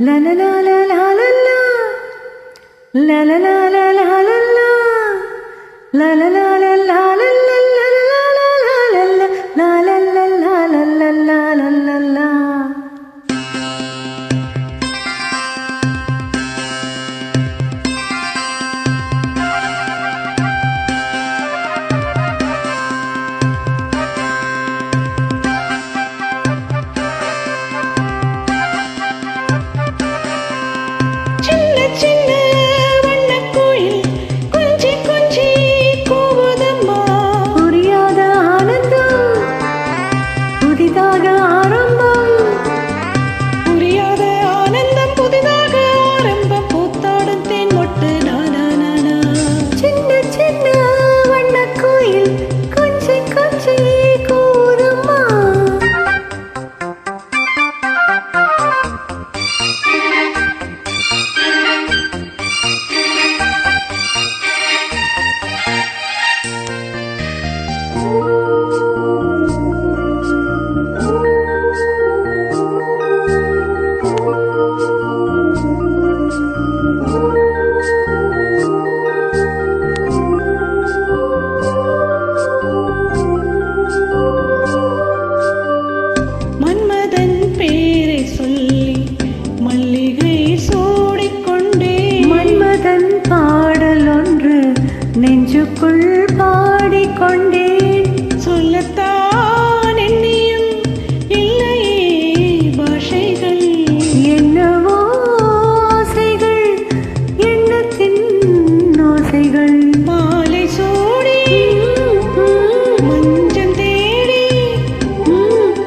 La la la la la la la. La la la la la la la. La la la la la la la la la la la la la la la la la la. நெஞ்சுக்குள் பாடிக்கொண்டேன் சொல்லத்தான் எண்ணியும் இல்லையே பாஷைகள் என்னவோ ஆசைகள் எண்ணத்தின் ஓசைகள் மாலை சூடி மஞ்சள் தேடி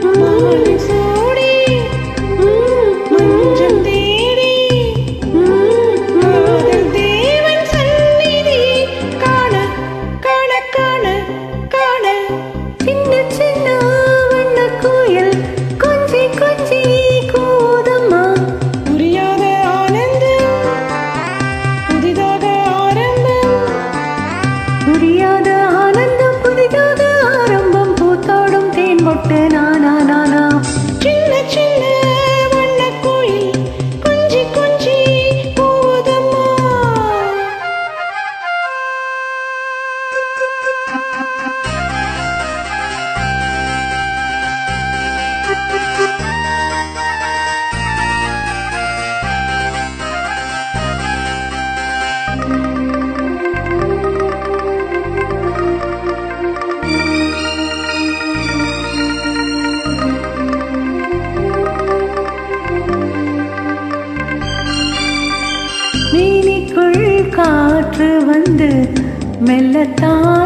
மாலை சூடி மஞ்சள் தேடி காதல் தேவன் சந்நிதி காண காண காண காண சின்ன சின்ன வண்ண கோயில் கொஞ்சி கொஞ்சி கூதம்மா புரியாத ஆனந்தம் புதிதாக ஆரம்பம் புரியாத ஆனந்தம் புதிதாக ஆரம்பம் பூத்தாடும் தேன் மொட்டு நானா நானா சின்ன சின்ன வண்ண கோயில் கொஞ்சி கொஞ்சி கூதம்மா. மேனிக்குள் காற்று வந்து மெல்லத்தான்